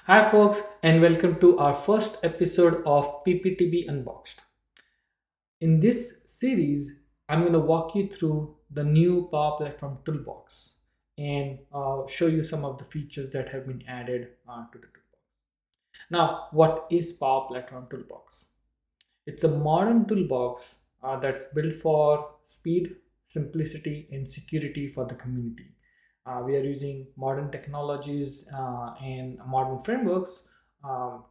Hi, folks, and welcome to our first episode of PPTB Unboxed. In this series, I'm going to walk you through the new Power Platform ToolBox and show you some of the features that have been added to the toolbox. Now, what is Power Platform ToolBox? It's a modern toolbox that's built for speed, simplicity, and security for the community. We are using modern technologies and modern frameworks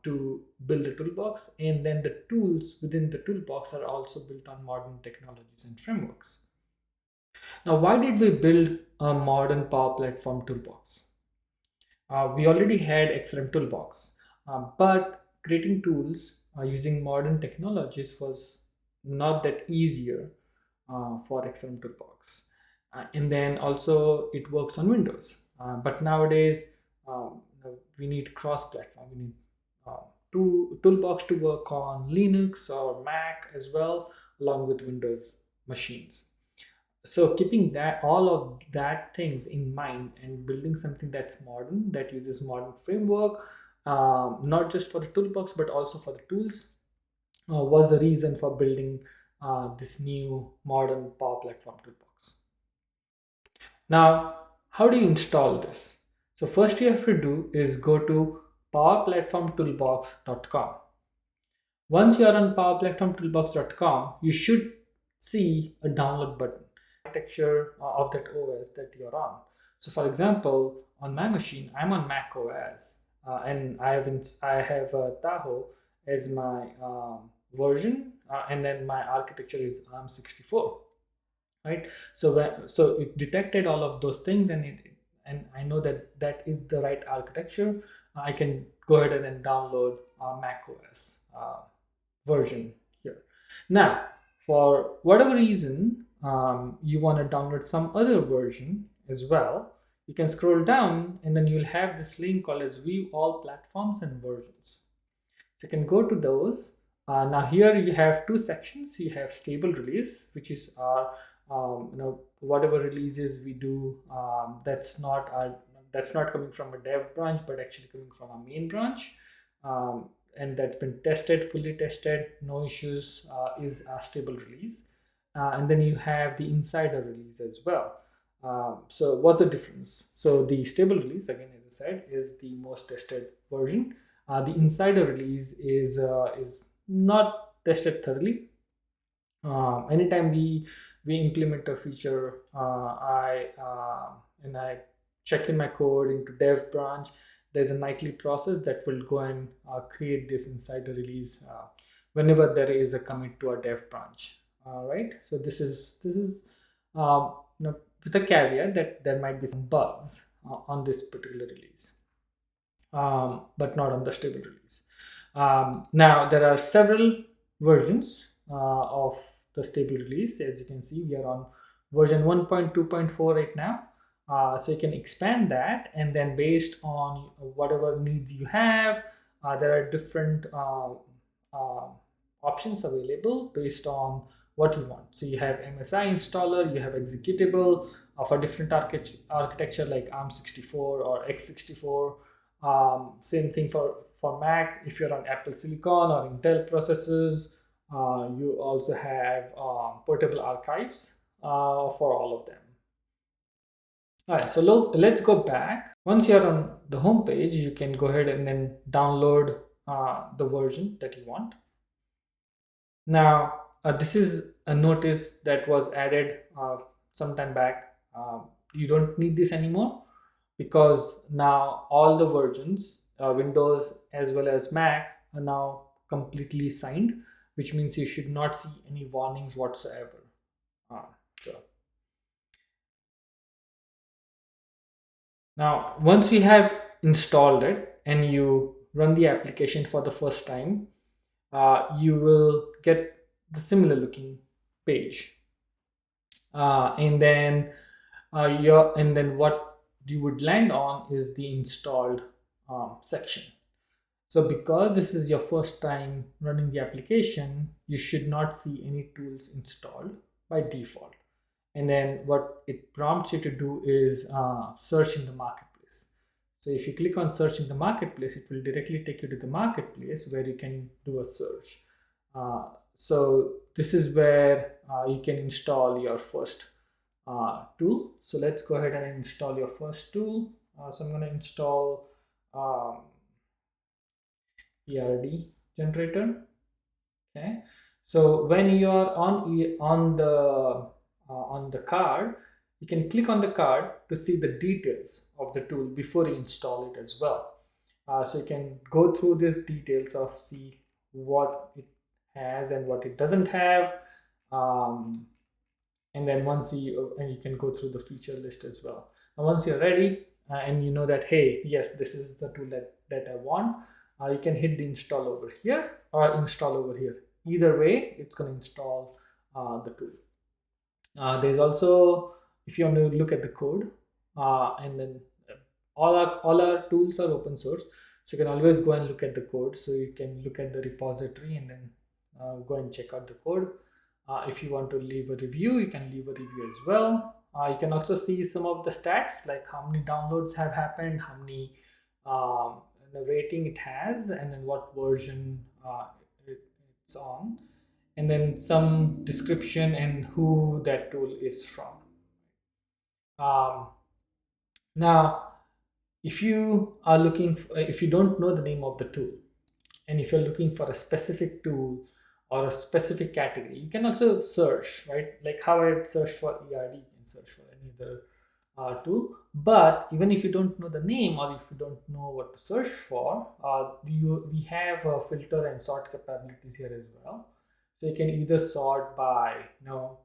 to build a toolbox, and then the tools within the toolbox are also built on modern technologies and frameworks. Now, why did we build a modern Power Platform toolbox? We already had XLM toolbox, but creating tools using modern technologies was not that easier for XLM toolbox. And then also it works on Windows. But nowadays we need cross-platform. We need toolbox to work on Linux or Mac as well, along with Windows machines. So keeping that all of that things in mind and building something that's modern, that uses modern framework, not just for the toolbox but also for the tools, was the reason for building this new modern Power Platform toolbox. Now, how do you install this? So first you have to do is go to powerplatformtoolbox.com. Once you are on powerplatformtoolbox.com, you should see a download button, architecture of that OS that you're on. So for example, on my machine, I'm on Mac OS, and I have Tahoe as my version, and then my architecture is ARM64, right? So it detected all of those things, and I know that that is the right architecture. I can go ahead and then download Mac OS version here. Now, for whatever reason you want to download some other version as well, you can scroll down and then you'll have this link called as View All Platforms and Versions. So you can go to those. Now here you have two sections. You have stable release, which is our whatever releases we do, that's not coming from a dev branch but actually coming from a main branch, and that's been tested, fully tested, no issues, is a stable release. And then you have the insider release as well. So what's the difference? So the stable release, again, as I said, is the most tested version. The insider release is not tested thoroughly. Anytime we implement a feature, I check in my code into dev branch. There's a nightly process that will go and create this insider release whenever there is a commit to a dev branch. Right. So this is with a caveat that there might be some bugs on this particular release, but not on the stable release. Now there are several versions of the stable release. As you can see, we are on version 1.2.4 right now. So you can expand that, and then based on whatever needs you have, there are different options available based on what you want. So you have MSI installer, you have executable for different architecture like ARM64 or x64. Same thing for Mac. If you're on Apple Silicon or Intel processors, you also have portable archives for all of them. All right, so let's go back. Once you're on the home page, you can go ahead and then download the version that you want. Now, this is a notice that was added some time back. You don't need this anymore because now all the versions, Windows as well as Mac, are now completely signed, which means you should not see any warnings whatsoever. So now, once you have installed it and you run the application for the first time, you will get the similar looking page, and then what you would land on is the installed section. So because this is your first time running the application, you should not see any tools installed by default. And then what it prompts you to do is search in the marketplace. So if you click on search in the marketplace, it will directly take you to the marketplace where you can do a search. So this is where you can install your first tool. So let's go ahead and install your first tool. So I'm going to install ERD generator. Okay. So when you are on the card, you can click on the card to see the details of the tool before you install it as well. So you can go through these details of see what it has and what it doesn't have, and then you can go through the feature list as well. Now once you're ready and you know that, hey, yes, this is the tool that I want, you can hit the install over here or install over here. Either way, it's going to install the tool. There's also, if you want to look at the code, and then all our tools are open source, so you can always go and look at the code. So you can look at the repository and then go and check out the code. If you want to leave a review, you can leave a review as well. You can also see some of the stats, like how many downloads have happened, how many the rating it has, and then what version it's on, and then some description and who that tool is from. Now, if you are looking for, if you don't know the name of the tool, and if you're looking for a specific tool or a specific category, you can also search, right? Like how I searched for ERD, you can search for any other tool. But even if you don't know the name or if you don't know what to search for, we have filter and sort capabilities here as well. So you can either sort by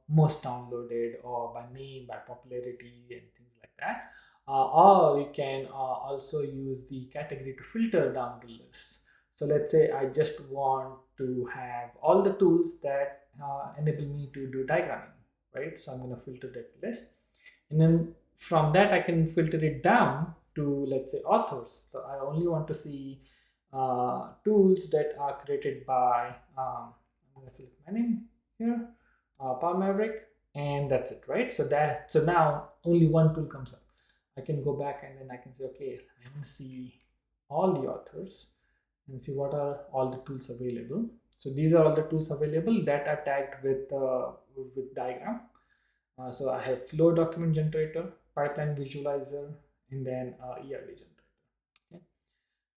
most downloaded, or by name, by popularity, and things like that. Or you can also use the category to filter down the list. So let's say I just want to have all the tools that enable me to do diagramming, right? So I'm going to filter that list, and then from that I can filter it down to, let's say, authors. So I only want to see tools that are created by I'm going to select my name here, Power Maverick, and that's it, right? So now only one tool comes up. I can go back and then I can say, okay, I want to see all the authors and see what are all the tools available. So these are all the tools available that are tagged with diagram. So I have flow document generator, pipeline visualizer, and then ERD generator. Okay.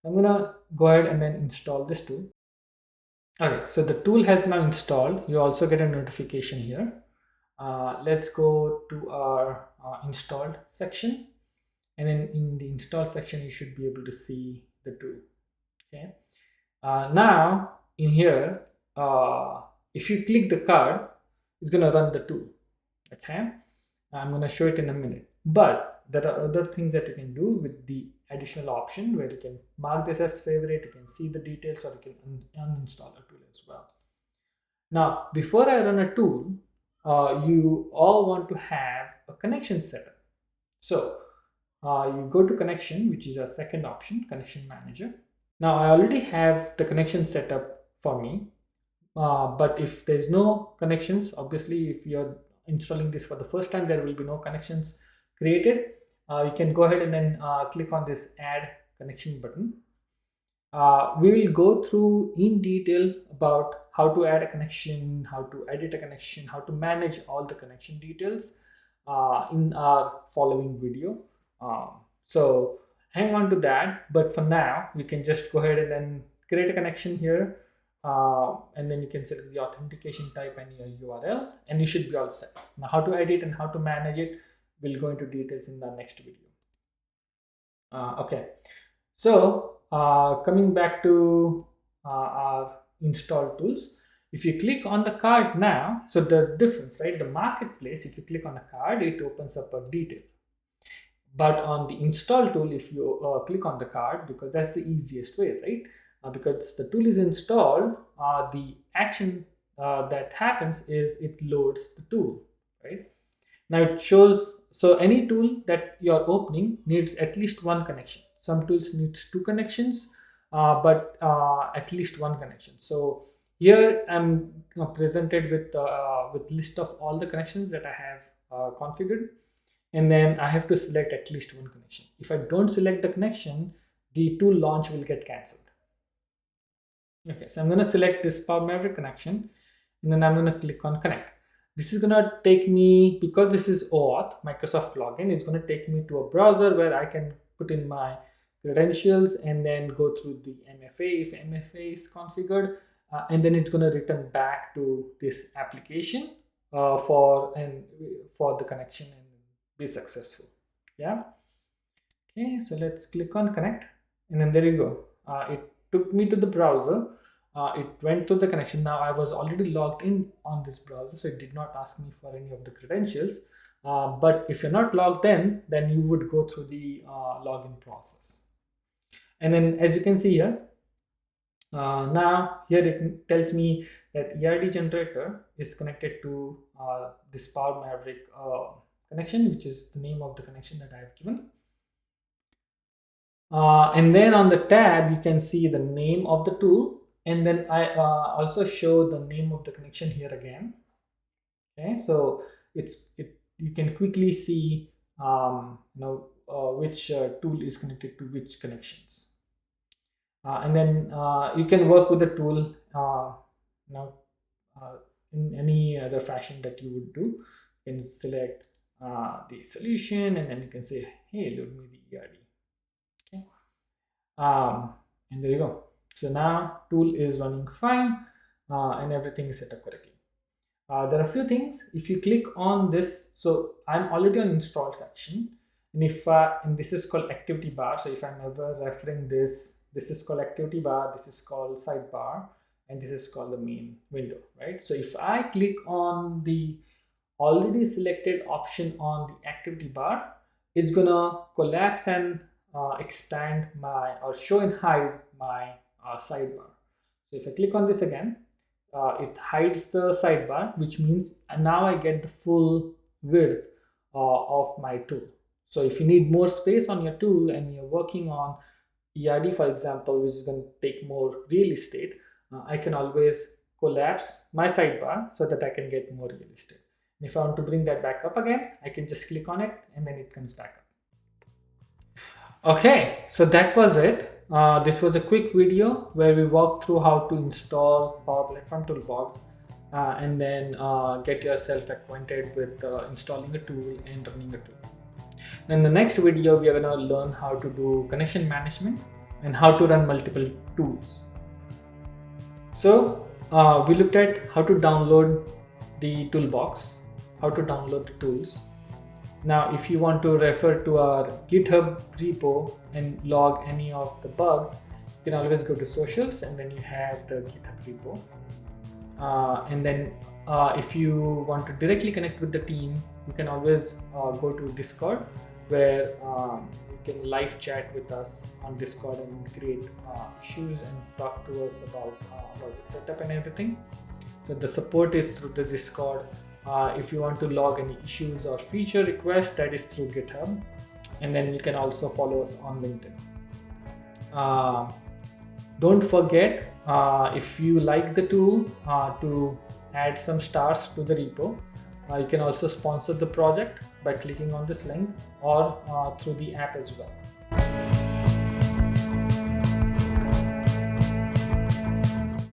I'm gonna go ahead and then install this tool. Okay, so the tool has now installed. You also get a notification here. Let's go to our installed section, and then in the install section you should be able to see the tool. Okay. Now in here, if you click the card, it's going to run the tool. Okay, I'm going to show it in a minute, but there are other things that you can do with the additional option, where you can mark this as favorite, you can see the details, or you can uninstall a tool as well. Now before I run a tool, you all want to have a connection setup. So you go to connection, which is our second option, connection manager. Now I already have the connection set up for me, but if there's no connections, obviously if you're installing this for the first time, there will be no connections created. You can go ahead and then click on this add connection button. We will go through in detail about how to add a connection, how to edit a connection, how to manage all the connection details in our following video. So hang on to that, but for now you can just go ahead and then create a connection here, and then you can select the authentication type and your URL, and you should be all set. Now how to edit and how to manage it, we'll go into details in the next video. Okay, so coming back to our install tools, if you click on the card now, so the difference, right, the marketplace, if you click on the card, it opens up a detail. But on the install tool, if you click on the card, because that's the easiest way, right? Because the tool is installed, the action that happens is it loads the tool, right? Now it shows, so any tool that you're opening needs at least one connection. Some tools needs two connections, but at least one connection. So here I'm presented with list of all the connections that I have configured. and then I have to select at least one connection. If I don't select the connection, the tool launch will get cancelled. Okay, so I'm going to select this Power Maverick connection, and then I'm going to click on connect. This is going to take me, because this is OAuth, Microsoft login, it's going to take me to a browser where I can put in my credentials and then go through the MFA if MFA is configured, and then it's going to return back to this application for the connection and be successful. Yeah. Okay, so let's click on connect, and then there you go. It took me to the browser. It went to the connection. Now I was already logged in on this browser, so it did not ask me for any of the credentials. But if you're not logged in, then you would go through the login process. And then as you can see here, now here it tells me that ERD generator is connected to this Power Maverick connection, which is the name of the connection that I have given. And then on the tab, you can see the name of the tool. And then I also show the name of the connection here again. Okay, so you can quickly see which tool is connected to which connections. And then you can work with the tool in any other fashion that you would do. You can select the solution, and then you can say, hey, load me the ERD. Okay. And there you go. So now tool is running fine, and everything is set up correctly. There are a few things. If you click on this, so I'm already on install section, and and this is called activity bar. So if I'm ever referring this is called activity bar, this is called sidebar, and this is called the main window, right? So if I click on the already selected option on the activity bar, it's gonna collapse and expand or show and hide my sidebar. So if I click on this again, it hides the sidebar, which means now I get the full width of my tool. So if you need more space on your tool and you're working on ERD, for example, which is going to take more real estate, I can always collapse my sidebar so that I can get more real estate. And if I want to bring that back up again, I can just click on it and then it comes back up. Okay, so that was it. This was a quick video where we walked through how to install Power Platform ToolBox and then get yourself acquainted with installing a tool and running a tool. In the next video, we are going to learn how to do connection management and how to run multiple tools. So we looked at how to download the toolbox, how to download the tools. Now, if you want to refer to our GitHub repo and log any of the bugs, you can always go to socials and then you have the GitHub repo. And then if you want to directly connect with the team, you can always go to Discord, where you can live chat with us on Discord and create issues and talk to us about the setup and everything. So the support is through the Discord. If you want to log any issues or feature requests, that is through GitHub. And then you can also follow us on LinkedIn. Don't forget, if you like the tool, to add some stars to the repo. You can also sponsor the project by clicking on this link or through the app as well.